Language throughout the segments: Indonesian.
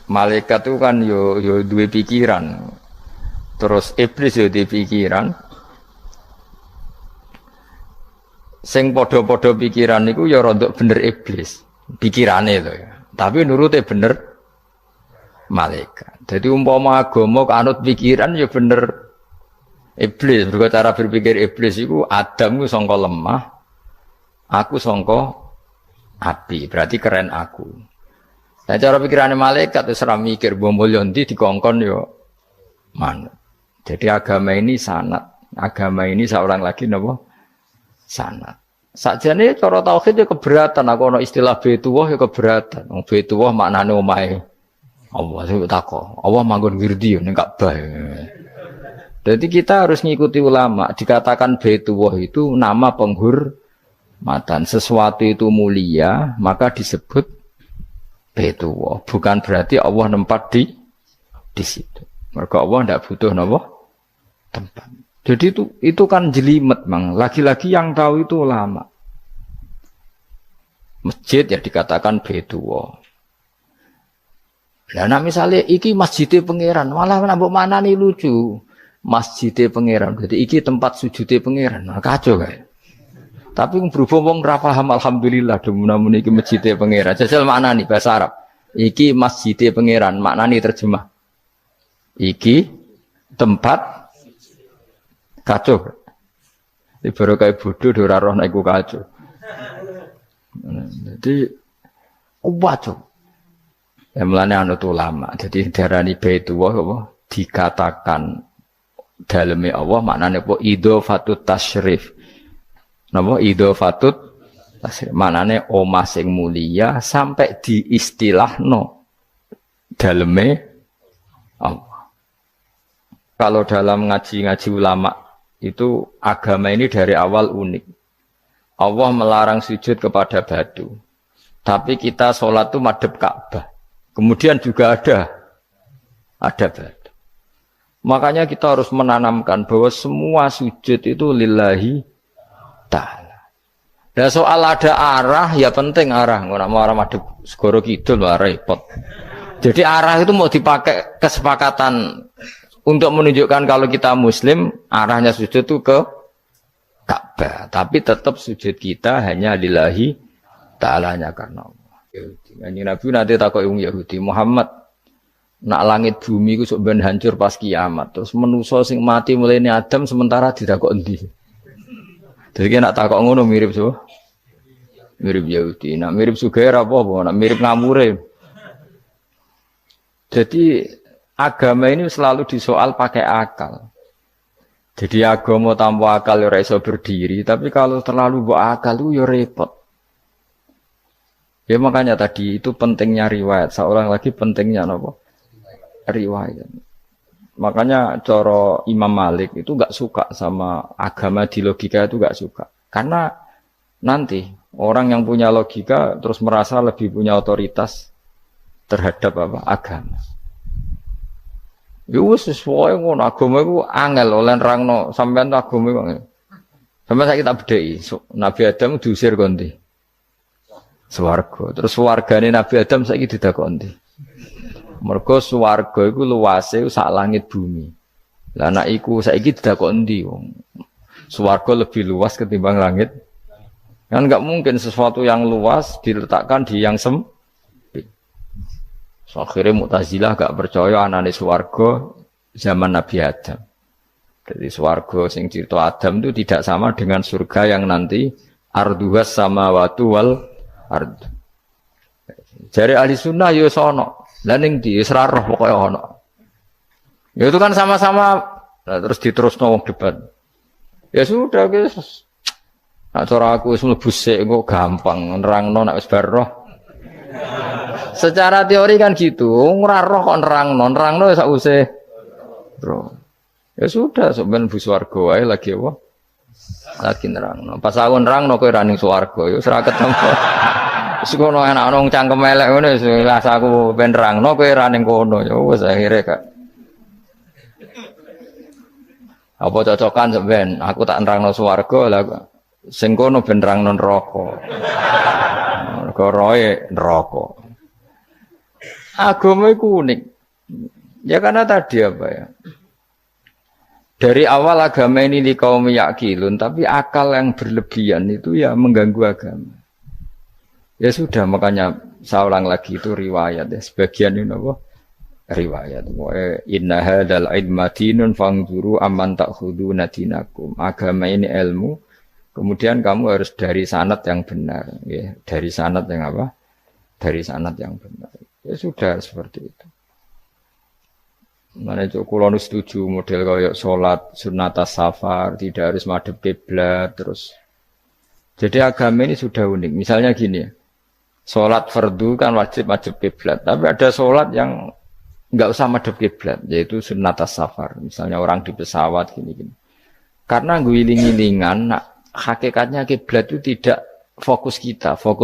Malaikat itu kan yo duwe pikiran. Terus iblis yo duwe pikiran. Sing padha-padha pikiran niku ya rada bener iblis. Pikirane to ya. Tapi nurute bener malaikat. Jadi umpama agama kanut pikiran ya bener iblis. Mergo cara berpikir iblis iku Adam ku sangka lemah, aku sangka api. Berarti keren aku. Nah cara pikirane malaikat wis ora mikir mbok mulya ndi dikongkon yo manut. Jadi agama ini sanad. Agama ini seorang lagi napa? Sanad. Sakjane cara tauhid ya keberatan. Aku ana istilah Baitullah ya keberatan. Wong Baitullah maknane omahe Allah sing takok. Allah manggon wirdi ning Ka'bah. Jadi kita harus ngikuti ulama. Dikatakan Baitullah itu nama penghormatan. Sesuatu itu mulia, maka disebut Baitullah. Bukan berarti Allah nempat di situ. Mergo Allah ndak butuh napa? Tempat. Jadi itu kan jelimet, Mang. Lagi-lagi yang tahu itu ulama. Masjid ya dikatakan Baitullah. Lah nek misale iki masjidé pangeran, malah nek mbok manani lucu. Masjidé pangeran. Berarti iki tempat sujudé pangeran. Nah, kacau kae. Tapi berhubung wong ora paham alhamdulillah demun iki masjidé pangeran. Jajal maknani bahasa Arab. Iki masjidé pangeran, maknani terjemah. Iki tempat kacau. Iki baru kayak bodoh ora roh nek iku kacau. Jadi kacau. Ya mulane anut ulama. Jadi darani Baitullah apa dikatakan daleme Allah maknane apa idhofatut tasyrif. Napa idhofatut tasyrif maknane omah sing mulia sampai diistilahno daleme Allah. Kalau dalam ngaji-ngaji ulama itu agama ini dari awal unik. Allah melarang sujud kepada batu. Tapi kita sholat itu madhep Ka'bah. Kemudian juga ada batu. Makanya kita harus menanamkan bahwa semua sujud itu lillahi ta'ala. Dan soal ada arah, ya penting arah. Nggak mau arah madhep segoro kidul, repot. Jadi arah itu mau dipakai kesepakatan untuk menunjukkan kalau kita Muslim, arahnya sujud itu ke Ka'bah. Tapi tetap sujud kita hanya lillahi ta'alanya karena Allah. Kanjeng Nabi nanti takok wong Yahudi, Muhammad nak langit bumi ku sok ben hancur pas kiamat. Terus manusa sing mati mulane Adam sementara ditakok endi? Jadi nak takok ngono mirip so. Mirip Yahudi. Nak mirip sugih apa-apa, nak mirip ngamure. Jadi agama ini selalu disoal pakai akal. Jadi agama tanpa akal ora iso berdiri, tapi kalau terlalu mbok akal itu ya repot. Ya makanya tadi itu pentingnya riwayat. Seorang lagi pentingnya apa? Riwayat. Makanya cara Imam Malik itu enggak suka sama agama di logika itu enggak suka. Karena nanti orang yang punya logika terus merasa lebih punya otoritas terhadap apa? Agama. Ya wis sesuai ngono agama iku angel oleh nerangno sampean agama iku. Sampeyan saiki tak bedheki. Nabi Adam diusir kondi. Swarga. Terus swargane Nabi Adam saiki didakoni ndi? Mergo swarga iku luase sak langit bumi. Lah nek iku saiki didakoni ndi wong? Swarga lebih luas ketimbang langit. Kan enggak mungkin sesuatu yang luas diletakkan di yang sempit. So, akhirnya Mu'tazilah enggak percaya anane swarga zaman Nabi Adam. Jadi swarga sing cerita Adam itu tidak sama dengan surga yang nanti arduhas samawati wal ard. Jari ahli sunnah ya sono. Lah ning ndi wis ra roh pokoke ono. Ya itu kan sama-sama nah, terus diterusno wong debat. Ya sudah guys. Nak cara aku wis mlebu sik kok gampang nerangno nek wis bar roh. Secara teori kan gitu, ora roh kok nerangno sausé. Bro. Ya sudah, sampean bu swarga wae lagi apa? Lagi nerangno. Pas aku nerangno kowe ra ning swarga, ya ora ketemu. Wis kono enak nang cangkem elek ngono wis aku ben nerangno kowe ra ning kono. Ya wis akhire Kak. Apa cocokan sampean? Aku tak nerangno swarga lah sing kono ben nerangno neraka. Goroe neraka. Agama itu unik. Ya karena tadi apa ya? Dari awal agama ini di kaum yakilun, tapi akal yang berlebihan itu ya mengganggu agama. Ya sudah, makanya saya ulang lagi itu riwayat ya. Sebagian ini apa? Riwayat. Inna hadzal ilma dinun fangzuru amman ta'khuduna dinakum. Agama ini ilmu. Kemudian kamu harus dari sanad yang benar, ya. Dari sanad yang apa? Dari sanad yang benar. Ya sudah seperti itu. Mana itu kalau setuju model kayak sholat sunat safar tidak harus madhep kiblat terus. Jadi agama ini sudah unik. Misalnya gini, sholat fardu kan wajib kiblat, tapi ada sholat yang nggak usah madhep kiblat, yaitu sunat safar. Misalnya orang di pesawat gini. Karena guling-gilingan, hakikatnya kiblat itu tidak fokus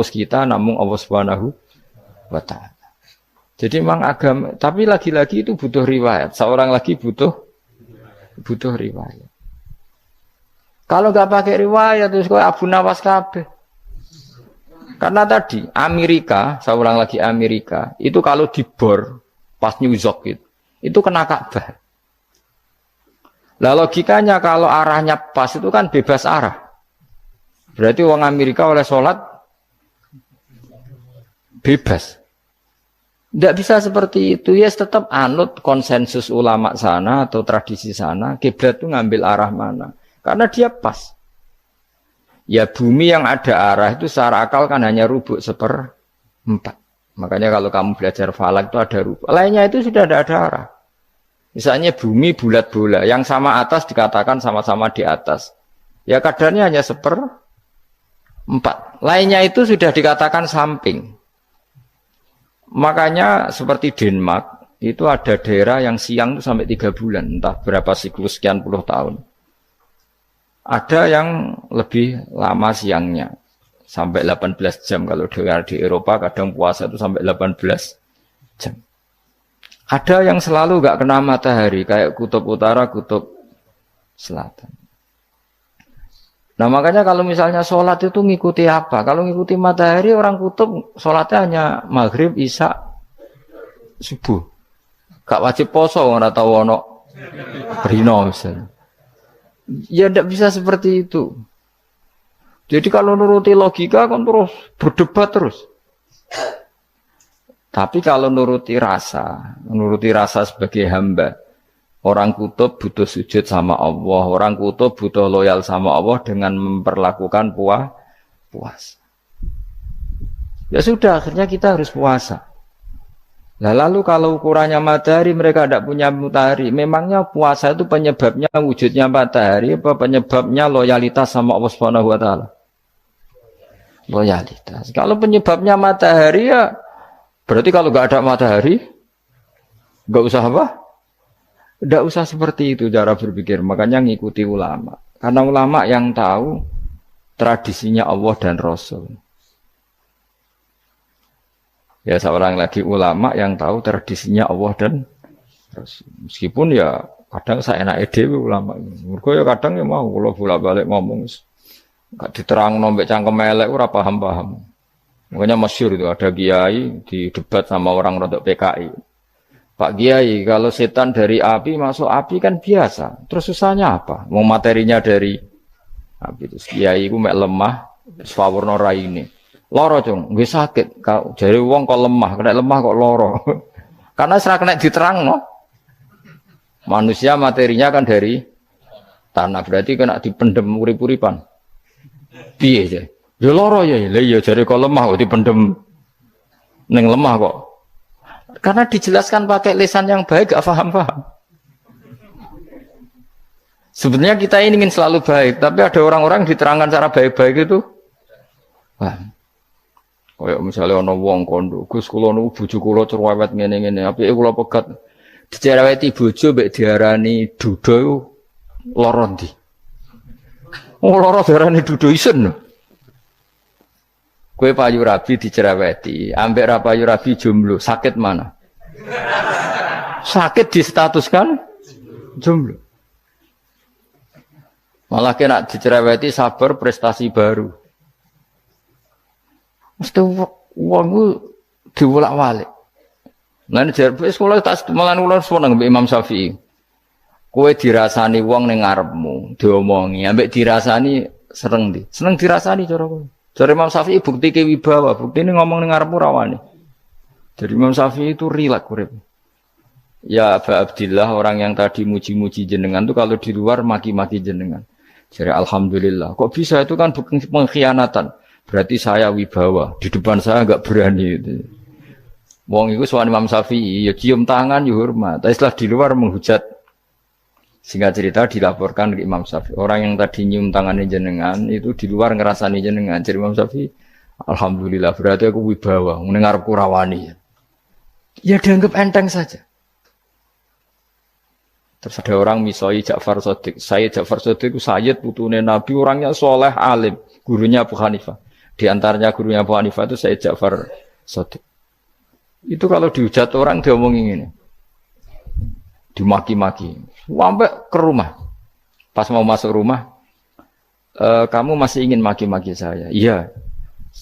kita namun Allah Subhanahu wa Ta'ala. Jadi memang agama, tapi lagi-lagi itu butuh riwayat. Seorang lagi butuh riwayat. Kalau nggak pakai riwayat terus kok Abu Nawas kabeh. Karena tadi Amerika, seorang lagi Amerika, itu kalau dibor pas New York itu kena Ka'bah. Lah logikanya kalau arahnya pas itu kan bebas arah. Berarti orang Amerika oleh sholat bebas. Tidak bisa seperti itu, ya tetap anut konsensus ulama sana atau tradisi sana, kiblat itu ngambil arah mana. Karena dia pas. Ya bumi yang ada arah itu secara akal kan hanya rubuk 1/4. Makanya kalau kamu belajar falak itu ada rubuk. Lainnya itu sudah ada arah. Misalnya bumi bulat bola, yang sama atas dikatakan sama-sama di atas. Ya kadarnya hanya 1/4. Lainnya itu sudah dikatakan samping. Makanya seperti Denmark, itu ada daerah yang siang itu sampai 3 bulan, entah berapa siklus sekian puluh tahun. Ada yang lebih lama siangnya, sampai 18 jam. Kalau di Eropa kadang puasa itu sampai 18 jam. Ada yang selalu nggak kena matahari, kayak kutub utara, kutub selatan. Nah makanya kalau misalnya sholat itu ngikuti apa? Kalau ngikuti matahari orang kutub sholatnya hanya maghrib, isya, subuh. Gak wajib poso orang tahu ono rino misalnya. Ya tidak bisa seperti itu. Jadi kalau nuruti logika kan terus berdebat terus. Tapi kalau nuruti rasa sebagai hamba. Orang kutub butuh sujud sama Allah. Orang kutub butuh loyal sama Allah dengan memperlakukan puasa. Ya sudah, akhirnya kita harus puasa. Nah, lalu kalau ukurannya matahari, mereka tidak punya matahari. Memangnya puasa itu penyebabnya wujudnya matahari, apa penyebabnya loyalitas sama Allah Subhanahu wa Ta'ala? Loyalitas. Kalau penyebabnya matahari ya, berarti kalau nggak ada matahari, nggak usah apa? Tidak usah seperti itu cara berpikir, makanya ngikuti ulama. Karena ulama yang tahu tradisinya Allah dan Rasul. Ya seorang lagi ulama yang tahu tradisinya Allah dan Rasul. Meskipun ya kadang saya enak dewe ulama. Mereka ya kadang ya mau kalau bolak-balik ngomong. Gak diterang nombek cangkem elek ora paham-paham. Makanya masyhur itu ada kiai di debat sama orang rodok PKI. Pak Kiai, kalau setan dari api masuk api kan biasa. Terus susahnya apa? Mau materinya dari api. Terus Kiai ku mek lemah, sawurna raine. Loro, Cung, nggih sakit. Jare wong kok lemah, kena lemah kok loro. Karena serak kena diterangno. Manusia materinya kan dari tanah, berarti kena dipendem urip-uripan. Piye ya? Ya loro ya, lha ya jare kok lemah kok dipendem ning lemah kok. Karena dijelaskan pakai lisan yang baik, gak paham-paham. Sebenarnya kita ini ingin selalu baik, tapi ada orang-orang diterangkan cara baik-baik itu. Paham. Kayak misalnya ana wong kondo, Gus kula niku bojo kula cerewet ngene-ngene, apike kula pegat dicereweti bojo mbek diarani duda iku lara ndi? Oh lara diarani duda isen. Kowe payu rabi dicereweti, ambek ra payu rabi jomblo, sakit mana? Sakit distatuskan jomblo. Malah kena dicereweti sabar prestasi baru. Mesti wong ku diwolak-walik. Lan jarpe sekolah tak malan kula seneng mbek Imam Syafi'i. Kowe dirasani wong ning ngarepmu, diomongi, ambek dirasani seneng ndi? Seneng dirasani cara kowe. Cara Imam Syafi'i buktike wibawa, buktine ngomong ning ngarepmu ra wani. Jadi Imam Syafi'i itu rileks urip. Ya Aba Abdillah, orang yang tadi muji-muji jenengan tuh kalau di luar maki-maki jenengan. Jadi alhamdulillah. Kok bisa itu kan bukan pengkhianatan. Berarti saya wibawa, di depan saya enggak berani itu. Wong iku sowan Imam Syafi'i, ya cium tangan ya hormat. Tapi setelah di luar menghujat. Singkat cerita dilaporkan ke Imam Syafi'i. Orang yang tadi nyium tangannya jenengan itu di luar ngerasani jenengan. Jadi Imam Syafi'i, alhamdulillah berarti aku wibawa, mendengar kurawani. Ya dianggap enteng saja. Terus ada orang misoi Ja'far Shadiq. Saya Ja'far Shadiq itu Sayyid putune Nabi, orangnya soleh alim, gurunya Abu Hanifah. Di antaranya gurunya Abu Hanifah itu Sayyid Ja'far Shadiq. Itu kalau dihujat orang diomongin ini. Dimaki-maki. Sampai ke rumah. Pas mau masuk rumah, kamu masih ingin maki-maki saya? Iya.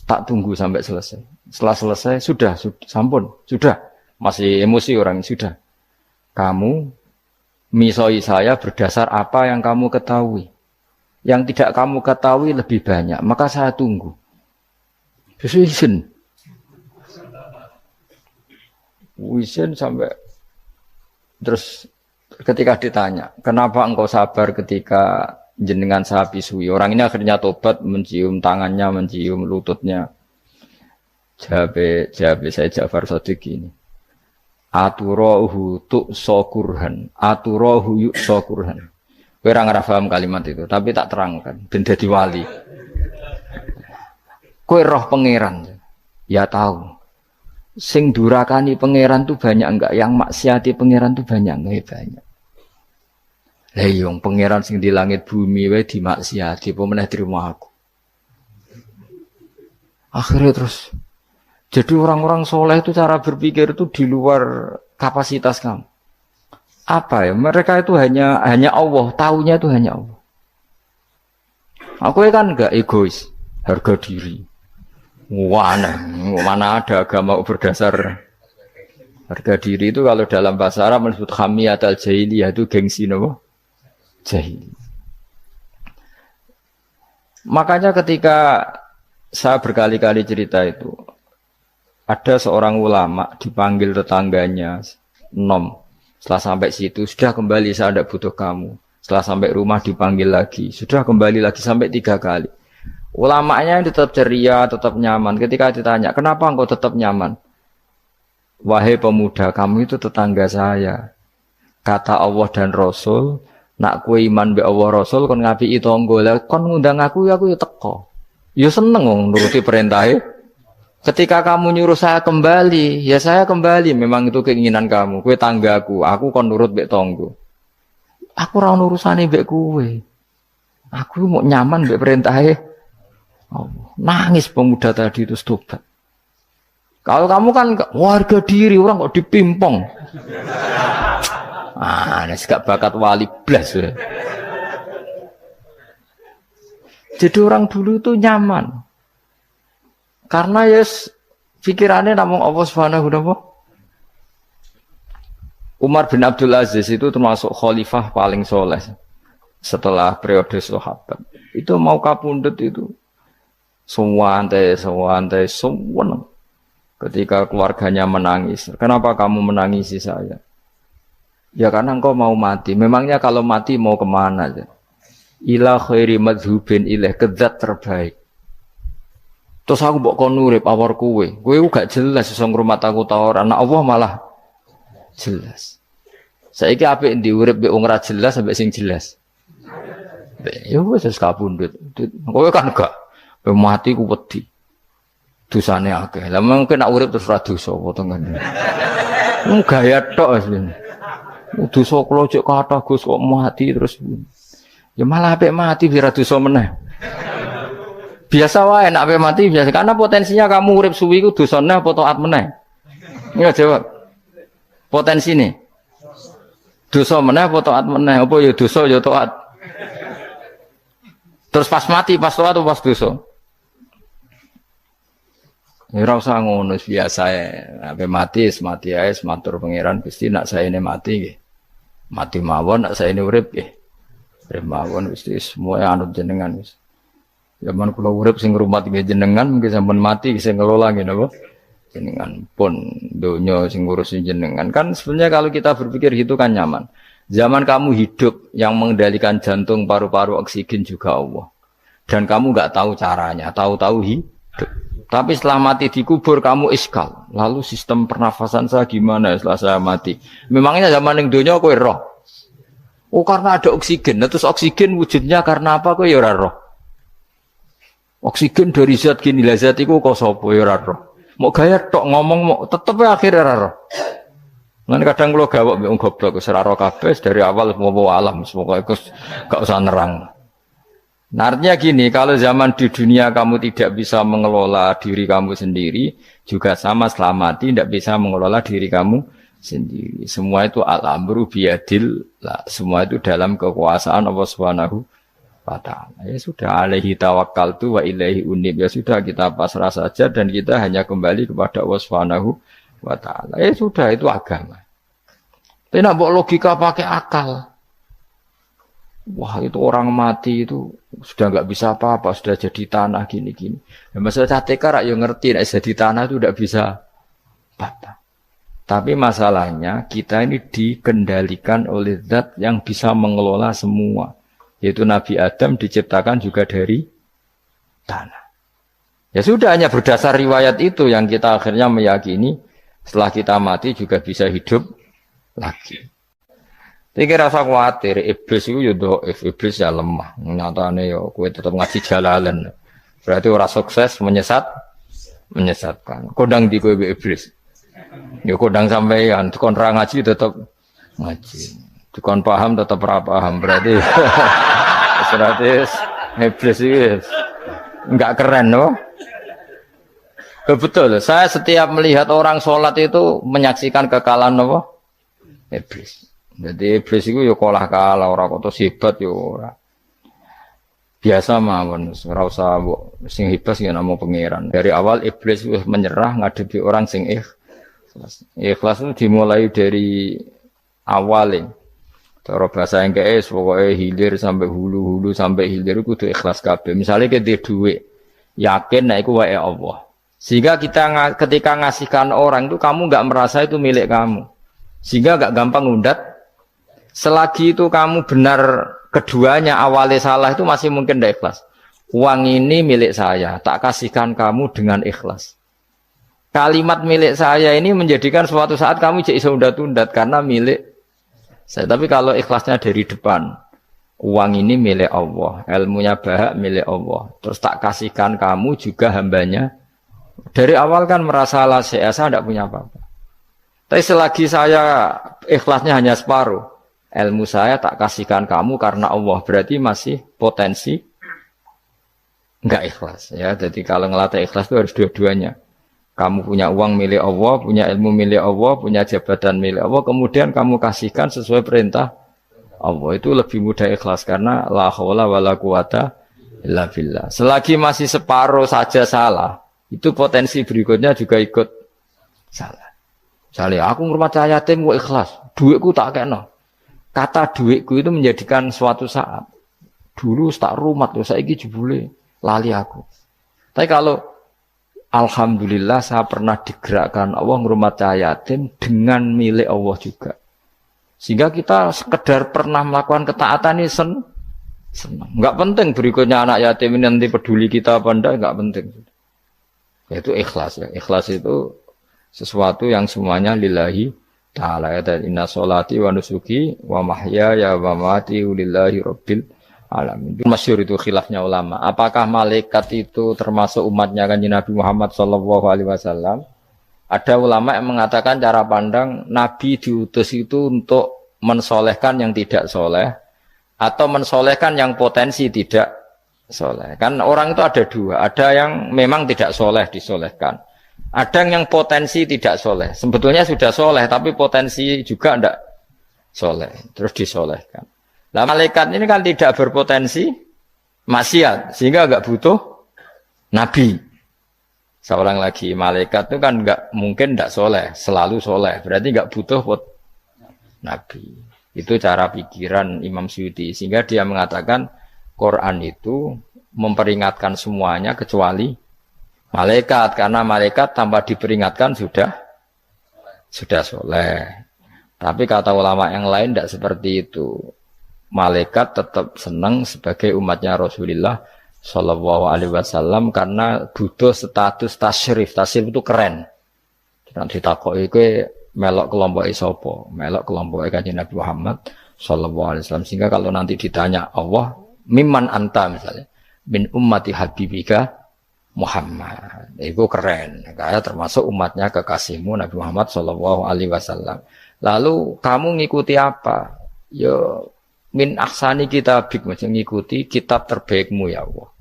Tak tunggu sampai selesai. Setelah selesai, sudah sampun, sudah. Masih emosi orang, sudah. Kamu misoi saya berdasar apa yang kamu ketahui. Yang tidak kamu ketahui lebih banyak, maka saya tunggu. Izin sampai terus ketika ditanya, kenapa engkau sabar ketika jenengan saya pisui? Orang ini akhirnya tobat, mencium tangannya, mencium lututnya. Jawab saya Ja'far Shadiq ini. Aturahu tu'sokurhan, aturahu yu'sokurhan. Kowe ora ngrafaham kalimat itu, tapi tak terangkan ben dadi wali. Kowe roh pangeran. Ya tahu. Sing durakani pangeran tuh banyak enggak? Yang maksiati pangeran tuh banyak enggak? Ya banyak. Lah yung pangeran sing di langit bumi wae dimaksiati, apa meneh terima aku. Akhirnya terus jadi orang-orang soleh itu cara berpikir itu di luar kapasitas kamu. Apa ya? Mereka itu hanya Allah, taunya itu hanya Allah. Aku kan enggak egois, harga diri. Mana ada agama berdasar harga diri itu kalau dalam bahasa Arab disebut hamiyat al-jahiliyah itu gengsi napa? Jahili. Makanya ketika saya berkali-kali cerita itu, ada seorang ulama dipanggil tetangganya, Nom. Setelah sampai situ, sudah kembali, saya tidak butuh kamu. Setelah sampai rumah dipanggil lagi, sudah kembali lagi sampai 3 kali. Ulamanya tetap ceria, tetap nyaman. Ketika ditanya, kenapa engkau tetap nyaman? Wahai pemuda, kamu itu tetangga saya. Kata Allah dan Rasul, nak kue iman be Allah Rasul, kon ngapi itu tangga, kon ngundang aku ya teko. Ya seneng nuruti perintahnya. Ketika kamu nyuruh saya kembali, ya saya kembali. Memang itu keinginan kamu. Kue tanggaku, aku kon nurut be tonggo. Aku ora urusane be kue. Aku mau nyaman be perintahnya. Oh, nangis pemuda tadi itu tobat. Kalau kamu kan warga diri, orang kok dipimpong. Nasi gak bakat wali blas. Jadi orang dulu itu nyaman. Karena pikirannya namun Allah Subhanahu wa ta'ala. Umar bin Abdul Aziz itu termasuk khalifah paling soleh setelah periode sahabat. Itu mau kapundhut itu santai. Ketika keluarganya menangis, kenapa kamu menangisi saya? Ya karena engkau mau mati. Memangnya kalau mati mau kemana aja? Ila khairi madhubin ilaih, ke zat terbaik. Terus aku mbok kon urip awor kowe gak jelas iso ngrumat aku ta ora. Anak Allah malah jelas. Saiki apik ndi urip mbek wong ora jelas sampai sing jelas. Ya wis kapundhut. Kowe kan gak mati ku wedi. dosane akeh. Lah mungkin nak urip terus ra dosa potongan. Gaya tok asline. Dosa kula cek kathah Gus kok mati terus. Ya malah apik mati biar dosa meneh. Biasa wae nek apik mati biasa karena potensinya kamu urip suwi iku dosane apa taat meneh. Ya jawab. Potensine. Dosa meneh apa taat meneh? Apa ya dosa ya taat. Terus pas mati pas taat atau pas dosa? Ya ora usah ngono biasa ya. Ape mati ae matur pangeran Gusti nak saene mati nggih. Mati mawon nak saene urip nggih. Urip mawon Gusti semua anut jenengan wis. Zaman kula urip sing ngrumat nggih jenengan mungkin sampean mati sing ngelola nggih napa? Jenengan pun donya sing ngurusi jenengan. Kan sebenarnya kalau kita berpikir gitu kan nyaman. Zaman kamu hidup yang mengendalikan jantung, paru-paru, oksigen juga Allah. Dan kamu enggak tahu caranya, tahu-tahu hidup. Tapi setelah mati dikubur kamu iskal. Lalu sistem pernafasan saya gimana setelah saya mati? Memangnya zaman yang dunia kowe roh. Oh karena ada oksigen. Nah, terus oksigen wujudnya karena apa kowe ya ora roh. Oksigen dari zat gini lah zat iku kok sapa ya ora roh. Mau gaya tok ngomong mau tetep akhirnya ora roh. Lan kadang kula gawok mbek wong goblok wis ora roh kabeh dari awal semua alam pokoke gak usah nerang. Nah, artinya gini, kalau zaman di dunia kamu tidak bisa mengelola diri kamu sendiri, juga sama setelah mati tidak bisa mengelola diri kamu sendiri. Semua itu al-amru biyadil, semua itu dalam kekuasaan Allah Subhanahu wa ta'ala. Ya sudah, alaihi tawakkaltu wa ilaihi unib. Ya sudah, kita pasrah saja dan kita hanya kembali kepada Allah Subhanahu wa ta'ala. Ya sudah, itu agama. Tapi nak bawa logika pakai akal. Wah itu orang mati itu sudah nggak bisa apa-apa, sudah jadi tanah gini-gini. Ya, masalah cateka rak yang ngerti, nek jadi tanah itu tidak bisa apa-apa. Tapi masalahnya kita ini dikendalikan oleh zat yang bisa mengelola semua. Yaitu Nabi Adam diciptakan juga dari tanah. Ya sudah hanya berdasar riwayat itu yang kita akhirnya meyakini setelah kita mati juga bisa hidup lagi. Tapi rasa khawatir, iblis itu ya dhaif, iblis ya lemah. Nyatane ya kowe tetap ngaji jalalan. Berarti ora sukses menyesatkan. Kodang di kowe iblis. Ya kodang sampean, kon ra ngaji tetap ngaji. Kon paham tetap ora paham. Berarti iblis itu enggak keren loh. Betul, saya setiap melihat orang sholat itu menyaksikan kekalahan apa? Iblis. Jadi iblis itu ya kalah ora kok hebat ya ora. Biasa mawon, ora usah sing hebat ya namung pangeran. Dari awal iblis wis menyerah ngadepi orang sing ikhlas. Ikhlas itu dimulai dari awalnya. Cara bahasa Inggris pokoknya hilir sampai hulu sampai hilir itu kudu ikhlas kabeh. Misalnya kita duit, yakin nek iku wae Allah. Sehingga kita ketika ngasihkan orang itu kamu enggak merasa itu milik kamu. Sehingga enggak gampang ngundat. Selagi itu kamu benar keduanya awalnya salah itu masih mungkin tidak ikhlas. Uang ini milik saya, tak kasihkan kamu dengan ikhlas. Kalimat milik saya ini menjadikan suatu saat kamu jadi undat-undat karena milik saya. Tapi kalau ikhlasnya dari depan, uang ini milik Allah, ilmunya bahak milik Allah. Terus tak kasihkan kamu juga hambanya. Dari awal kan merasa lah saya tidak punya apa-apa. Tapi selagi saya ikhlasnya hanya separuh. Ilmu saya tak kasihkan kamu karena Allah, berarti masih potensi enggak ikhlas ya. Jadi kalau ngelatih ikhlas itu harus dua-duanya. Kamu punya uang milik Allah, punya ilmu milik Allah, punya jabatan milik Allah, kemudian kamu kasihkan sesuai perintah Allah, itu lebih mudah ikhlas karena la haula wala quwata illa billah. Selagi masih separuh saja salah, itu potensi berikutnya juga ikut salah. Misalnya aku ngurmat yatim kok ikhlas, duitku tak kena. Kata duitku itu menjadikan suatu saat. Dulu tak rumat loh, saiki jebule lali aku. Tapi kalau alhamdulillah saya pernah digerakkan Allah ngurmat yatim dengan milik Allah juga. Sehingga kita sekedar pernah melakukan ketaatan ini senang. Enggak penting berikutnya anak yatim ini nanti peduli kita apa enggak, enggak penting. Yaitu ikhlas ya. Ikhlas itu sesuatu yang semuanya lillahi ta'ala. Dan inna sholati wa nusuki wa mahyaya wa mamati lillahi rabbil alamin. Masyhur itu khilafnya ulama. Apakah malaikat itu termasuk umatnya Kanjeng Nabi Muhammad sallallahu alaihi wasallam? Ada ulama yang mengatakan cara pandang Nabi diutus itu untuk mensolehkan yang tidak soleh atau mensolehkan yang potensi tidak soleh. Kan orang itu ada dua, ada yang memang tidak soleh disolehkan, ada yang potensi tidak soleh. Sebetulnya sudah soleh tapi potensi juga tidak soleh, terus disolehkan. Nah malaikat ini kan tidak berpotensi maksiat sehingga agak butuh Nabi. Seorang lagi malaikat itu kan nggak mungkin tidak soleh, selalu soleh. Berarti nggak butuh Nabi. Itu cara pikiran Imam Suyuti. Sehingga dia mengatakan Quran itu memperingatkan semuanya kecuali malaikat. Karena malaikat tanpa diperingatkan sudah soleh. Tapi kata ulama yang lain tidak seperti itu. Malaikat tetap senang sebagai umatnya Rasulullah Shallallahu Alaihi Wasallam karena butuh status tasyrif. Tasyrif itu keren. Nanti takoi ke melok kelompok isopo, melok kelompok Kanjeng Nabi Muhammad Shallallahu Alaihi Wasallam. Sehingga kalau nanti ditanya Allah, mimman anta misalnya, min ummati habibika Muhammad, itu keren. Kayak termasuk umatnya kekasihmu Nabi Muhammad Shallallahu Alaihi Wasallam. Lalu kamu ngikuti apa? Yo min aksani kitabik, macam ngikuti kitab terbaikmu ya Allah.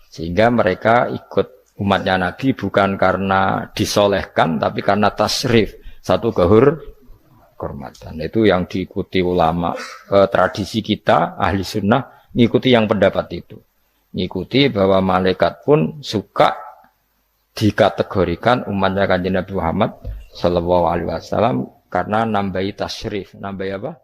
Sehingga mereka ikut umatnya Nabi bukan karena disolehkan, tapi karena tasrif, satu kehormatan. Itu yang diikuti ulama. Tradisi kita, ahli sunnah, ngikuti yang pendapat itu. Ngikuti bahwa malaikat pun suka dikategorikan umatnya Kanjeng Nabi Muhammad Sallallahu Alaihi Wasallam karena nambahi tasrif. Nambahi apa?